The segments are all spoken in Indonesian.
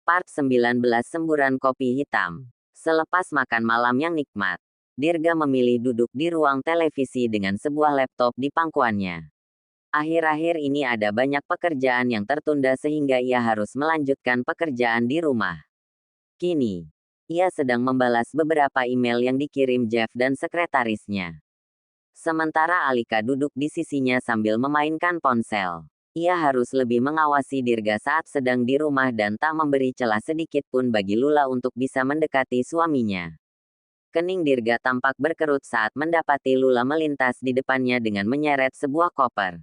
Part 19 Semburan Kopi Hitam. Selepas makan malam yang nikmat, Dirga memilih duduk di ruang televisi dengan sebuah laptop di pangkuannya. Akhir-akhir ini ada banyak pekerjaan yang tertunda sehingga ia harus melanjutkan pekerjaan di rumah. Kini, ia sedang membalas beberapa email yang dikirim Jeff dan sekretarisnya. Sementara Alika duduk di sisinya sambil memainkan ponsel. Ia harus lebih mengawasi Dirga saat sedang di rumah dan tak memberi celah sedikit pun bagi Lula untuk bisa mendekati suaminya. Kening Dirga tampak berkerut saat mendapati Lula melintas di depannya dengan menyeret sebuah koper.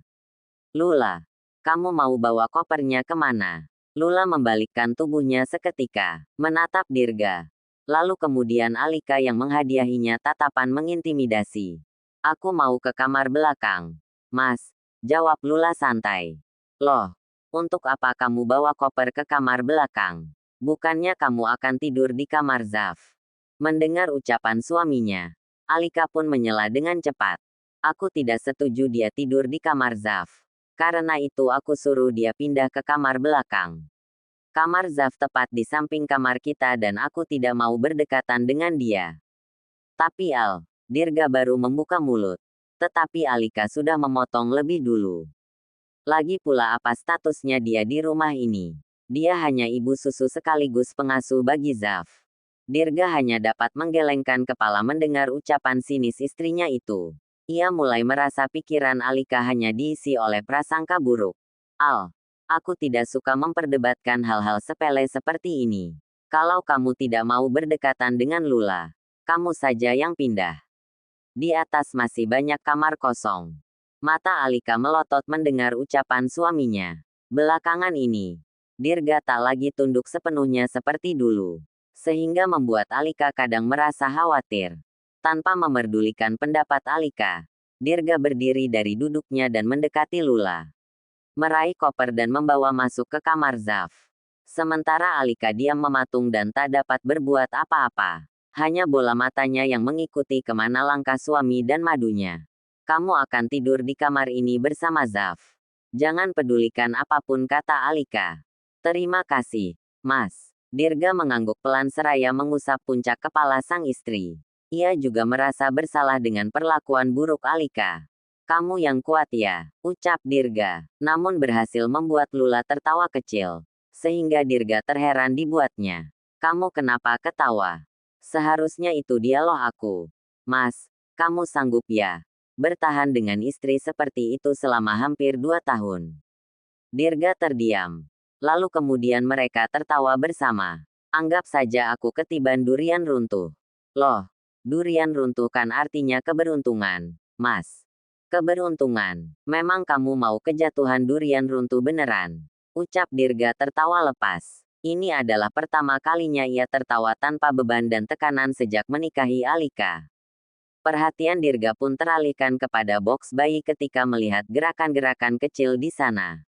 "Lula, kamu mau bawa kopernya kemana?" Lula membalikkan tubuhnya seketika, menatap Dirga. Lalu kemudian Alika yang menghadiahinya tatapan mengintimidasi. "Aku mau ke kamar belakang." "Mas," jawab Lula santai. "Loh, untuk apa kamu bawa koper ke kamar belakang? Bukannya kamu akan tidur di kamar Zaf?" Mendengar ucapan suaminya, Alika pun menyela dengan cepat. "Aku tidak setuju dia tidur di kamar Zaf. Karena itu aku suruh dia pindah ke kamar belakang. Kamar Zaf tepat di samping kamar kita dan aku tidak mau berdekatan dengan dia." "Tapi Al," Dirga baru membuka mulut. Tetapi Alika sudah memotong lebih dulu. "Lagi pula apa statusnya dia di rumah ini? Dia hanya ibu susu sekaligus pengasuh bagi Zaf." Dirga hanya dapat menggelengkan kepala mendengar ucapan sinis istrinya itu. Ia mulai merasa pikiran Alika hanya diisi oleh prasangka buruk. "Al, aku tidak suka memperdebatkan hal-hal sepele seperti ini. Kalau kamu tidak mau berdekatan dengan Lula, kamu saja yang pindah. Di atas masih banyak kamar kosong." Mata Alika melotot mendengar ucapan suaminya. Belakangan ini, Dirga tak lagi tunduk sepenuhnya seperti dulu. Sehingga membuat Alika kadang merasa khawatir. Tanpa memerdulikan pendapat Alika, Dirga berdiri dari duduknya dan mendekati Lula. Meraih koper dan membawa masuk ke kamar Zaf. Sementara Alika diam mematung dan tak dapat berbuat apa-apa. Hanya bola matanya yang mengikuti kemana langkah suami dan madunya. "Kamu akan tidur di kamar ini bersama Zaf. Jangan pedulikan apapun," kata Alika. "Terima kasih, Mas." Dirga mengangguk pelan seraya mengusap puncak kepala sang istri. Ia juga merasa bersalah dengan perlakuan buruk Alika. "Kamu yang kuat ya," ucap Dirga, namun berhasil membuat Lula tertawa kecil. Sehingga Dirga terheran dibuatnya. "Kamu kenapa ketawa? Seharusnya itu dia loh aku." "Mas, kamu sanggup ya bertahan dengan istri seperti itu selama hampir 2 tahun?" Dirga terdiam. Lalu kemudian mereka tertawa bersama. "Anggap saja aku ketiban durian runtuh." "Loh, durian runtuh kan artinya keberuntungan, Mas." "Keberuntungan? Memang kamu mau kejatuhan durian runtuh beneran?" ucap Dirga tertawa lepas. Ini adalah pertama kalinya ia tertawa tanpa beban dan tekanan sejak menikahi Alika. Perhatian Dirga pun teralihkan kepada boks bayi ketika melihat gerakan-gerakan kecil di sana.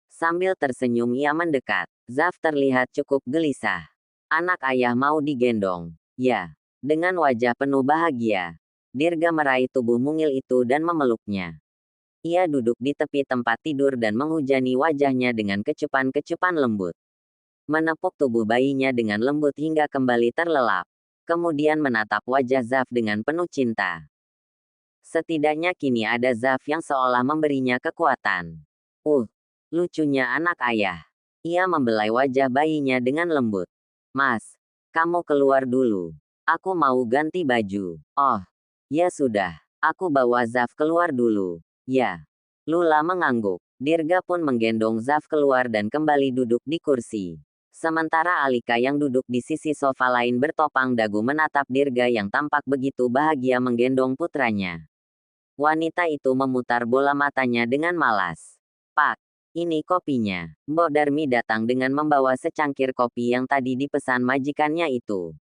Sambil tersenyum ia mendekat. Zaf terlihat cukup gelisah. "Anak ayah mau digendong." "Ya." Dengan wajah penuh bahagia, Dirga meraih tubuh mungil itu dan memeluknya. Ia duduk di tepi tempat tidur dan menghujani wajahnya dengan kecupan-kecupan lembut. Menepuk tubuh bayinya dengan lembut hingga kembali terlelap. Kemudian menatap wajah Zaf dengan penuh cinta. Setidaknya kini ada Zaf yang seolah memberinya kekuatan. Lucunya anak ayah." Ia membelai wajah bayinya dengan lembut. "Mas, kamu keluar dulu. Aku mau ganti baju." "Oh, ya sudah. Aku bawa Zaf keluar dulu." "Ya." Lula mengangguk. Dirga pun menggendong Zaf keluar dan kembali duduk di kursi. Sementara Alika yang duduk di sisi sofa lain bertopang dagu menatap Dirga yang tampak begitu bahagia menggendong putranya. Wanita itu memutar bola matanya dengan malas. "Pak, ini kopinya." Mbok Darmi datang dengan membawa secangkir kopi yang tadi dipesan majikannya itu.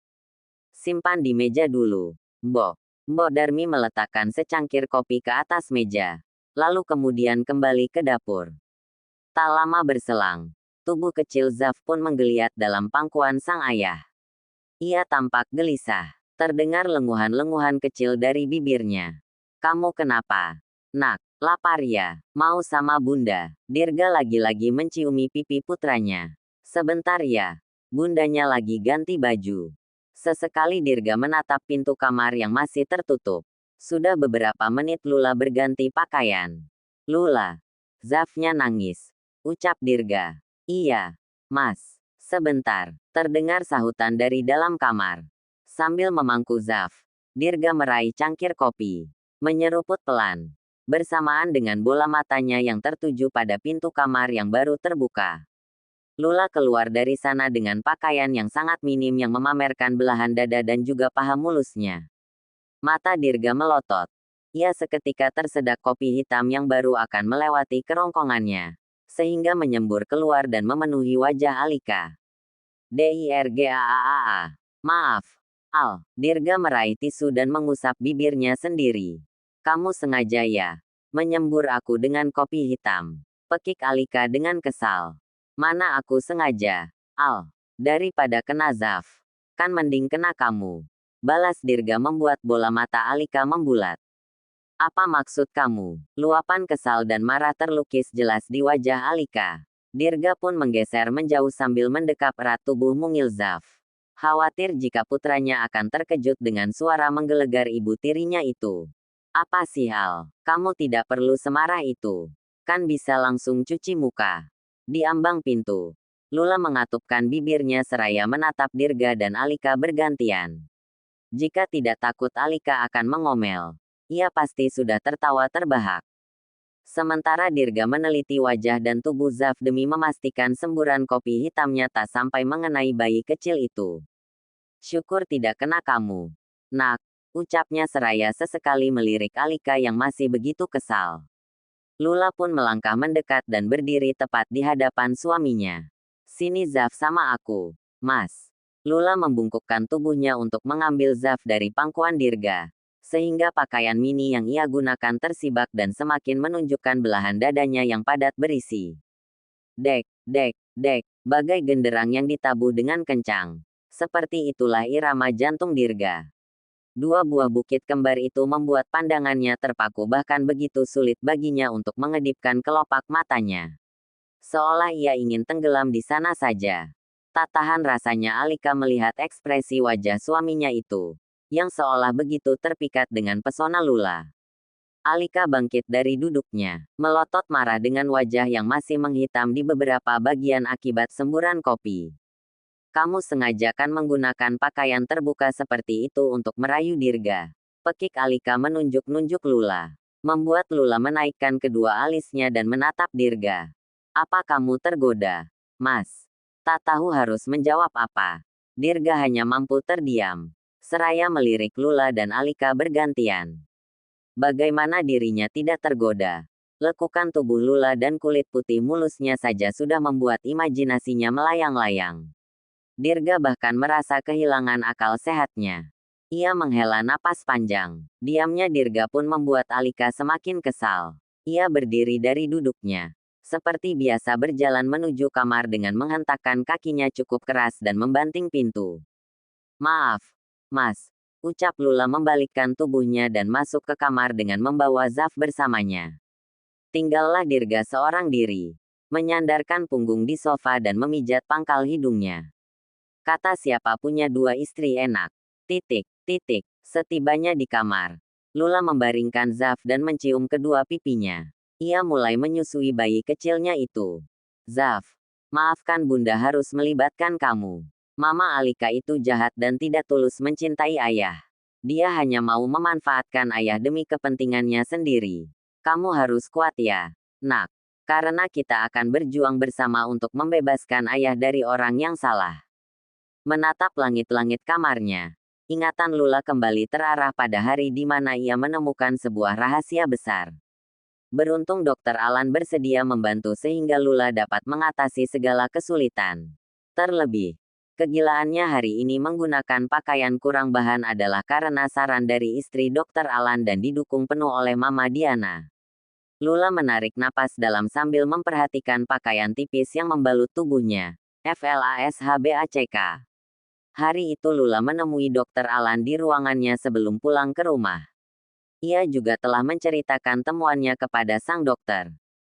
"Simpan di meja dulu, Mbok." Mbok Darmi meletakkan secangkir kopi ke atas meja. Lalu kemudian kembali ke dapur. Tak lama berselang, tubuh kecil Zaf pun menggeliat dalam pangkuan sang ayah. Ia tampak gelisah. Terdengar lenguhan-lenguhan kecil dari bibirnya. "Kamu kenapa, Nak? Lapar ya? Mau sama Bunda?" Dirga lagi-lagi menciumi pipi putranya. "Sebentar ya." Bundanya lagi ganti baju. Sesekali Dirga menatap pintu kamar yang masih tertutup. Sudah beberapa menit Lula berganti pakaian. Lula. Zafnya nangis. Ucap Dirga. Iya, Mas. Sebentar. Terdengar sahutan dari dalam kamar. Sambil memangku Zaf, Dirga meraih cangkir kopi. Menyeruput pelan. Bersamaan dengan bola matanya yang tertuju pada pintu kamar yang baru terbuka. Lula keluar dari sana dengan pakaian yang sangat minim yang memamerkan belahan dada dan juga paha mulusnya. Mata Dirga melotot. Ia seketika tersedak kopi hitam yang baru akan melewati kerongkongannya, sehingga menyembur keluar dan memenuhi wajah Alika. DIRGAAAA. Maaf, Al. Dirga meraih tisu dan mengusap bibirnya sendiri. Kamu sengaja ya menyembur aku dengan kopi hitam. Pekik Alika dengan kesal. Mana aku sengaja, Al. Daripada kena Zaf. Kan mending kena kamu. Balas Dirga membuat bola mata Alika membulat. Apa maksud kamu? Luapan kesal dan marah terlukis jelas di wajah Alika. Dirga pun menggeser menjauh sambil mendekap erat tubuh mungil Zaf. Khawatir jika putranya akan terkejut dengan suara menggelegar ibu tirinya itu. Apa sih Al? Kamu tidak perlu semarah itu. Kan bisa langsung cuci muka. Di ambang pintu, Lula mengatupkan bibirnya seraya menatap Dirga dan Alika bergantian. Jika tidak takut Alika akan mengomel, ia pasti sudah tertawa terbahak. Sementara Dirga meneliti wajah dan tubuh Zaf demi memastikan semburan kopi hitamnya tak sampai mengenai bayi kecil itu. Syukur tidak kena kamu, Nak, ucapnya seraya sesekali melirik Alika yang masih begitu kesal. Lula pun melangkah mendekat dan berdiri tepat di hadapan suaminya. Sini Zaf sama aku, Mas. Lula membungkukkan tubuhnya untuk mengambil Zaf dari pangkuan Dirga, sehingga pakaian mini yang ia gunakan tersibak dan semakin menunjukkan belahan dadanya yang padat berisi. Dek, dek, dek, bagai genderang yang ditabuh dengan kencang. Seperti itulah irama jantung Dirga. Dua buah bukit kembar itu membuat pandangannya terpaku bahkan begitu sulit baginya untuk mengedipkan kelopak matanya. Seolah ia ingin tenggelam di sana saja. Tak tahan rasanya Alika melihat ekspresi wajah suaminya itu, yang seolah begitu terpikat dengan pesona Lula. Alika bangkit dari duduknya, melotot marah dengan wajah yang masih menghitam di beberapa bagian akibat semburan kopi. Kamu sengaja kan menggunakan pakaian terbuka seperti itu untuk merayu Dirga. Pekik Alika menunjuk-nunjuk Lula. Membuat Lula menaikkan kedua alisnya dan menatap Dirga. Apa kamu tergoda, Mas? Tak tahu harus menjawab apa. Dirga hanya mampu terdiam. Seraya melirik Lula dan Alika bergantian. Bagaimana dirinya tidak tergoda? Lekukan tubuh Lula dan kulit putih mulusnya saja sudah membuat imajinasinya melayang-layang. Dirga bahkan merasa kehilangan akal sehatnya. Ia menghela napas panjang. Diamnya Dirga pun membuat Alika semakin kesal. Ia berdiri dari duduknya. Seperti biasa berjalan menuju kamar dengan menghentakkan kakinya cukup keras dan membanting pintu. Maaf, Mas. Ucap Lula membalikkan tubuhnya dan masuk ke kamar dengan membawa Zaf bersamanya. Tinggallah Dirga seorang diri. Menyandarkan punggung di sofa dan memijat pangkal hidungnya. Kata siapa punya dua istri enak. Titik, titik. Setibanya di kamar, Lula membaringkan Zaf dan mencium kedua pipinya. Ia mulai menyusui bayi kecilnya itu. Zaf, maafkan Bunda harus melibatkan kamu. Mama Alika itu jahat dan tidak tulus mencintai ayah. Dia hanya mau memanfaatkan ayah demi kepentingannya sendiri. Kamu harus kuat ya, Nak. Karena kita akan berjuang bersama untuk membebaskan ayah dari orang yang salah. Menatap langit-langit kamarnya, ingatan Lula kembali terarah pada hari di mana ia menemukan sebuah rahasia besar. Beruntung Dr. Alan bersedia membantu sehingga Lula dapat mengatasi segala kesulitan. Terlebih, kegilaannya hari ini menggunakan pakaian kurang bahan adalah karena saran dari istri Dr. Alan dan didukung penuh oleh Mama Diana. Lula menarik napas dalam sambil memperhatikan pakaian tipis yang membalut tubuhnya. FLASHBACK. Hari itu Lula menemui Dr. Alan di ruangannya sebelum pulang ke rumah. Ia juga telah menceritakan temuannya kepada sang dokter.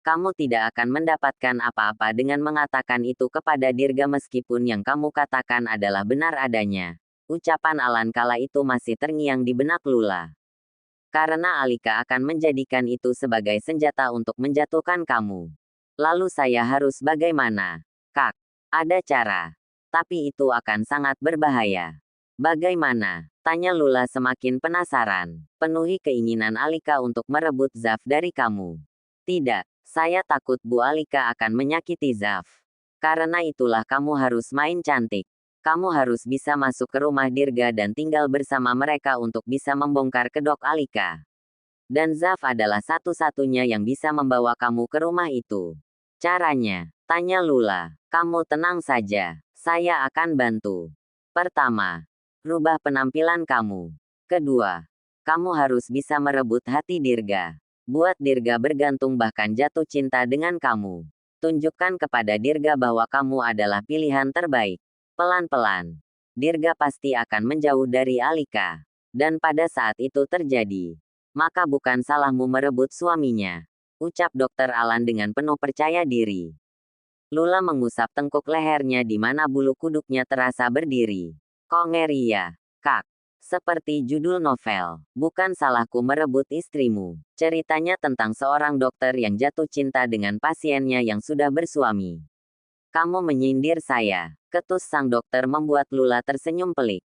Kamu tidak akan mendapatkan apa-apa dengan mengatakan itu kepada Dirga meskipun yang kamu katakan adalah benar adanya. Ucapan Alan kala itu masih terngiang di benak Lula. Karena Alika akan menjadikan itu sebagai senjata untuk menjatuhkan kamu. Lalu saya harus bagaimana? Kak, ada cara. Tapi itu akan sangat berbahaya. Bagaimana? Tanya Lula semakin penasaran. Penuhi keinginan Alika untuk merebut Zaf dari kamu. Tidak, saya takut Bu Alika akan menyakiti Zaf. Karena itulah kamu harus main cantik. Kamu harus bisa masuk ke rumah Dirga dan tinggal bersama mereka untuk bisa membongkar kedok Alika. Dan Zaf adalah satu-satunya yang bisa membawa kamu ke rumah itu. Caranya, tanya Lula. Kamu tenang saja, saya akan bantu. Pertama, rubah penampilan kamu. Kedua, kamu harus bisa merebut hati Dirga. Buat Dirga bergantung bahkan jatuh cinta dengan kamu. Tunjukkan kepada Dirga bahwa kamu adalah pilihan terbaik. Pelan-pelan, Dirga pasti akan menjauh dari Alika. Dan pada saat itu terjadi, maka bukan salahmu merebut suaminya. Ucap Dokter Alan dengan penuh percaya diri. Lula mengusap tengkuk lehernya di mana bulu kuduknya terasa berdiri. Kongeria, Kak. Seperti judul novel, bukan salahku merebut istrimu. Ceritanya tentang seorang dokter yang jatuh cinta dengan pasiennya yang sudah bersuami. Kamu menyindir saya. Ketus sang dokter membuat Lula tersenyum pelik.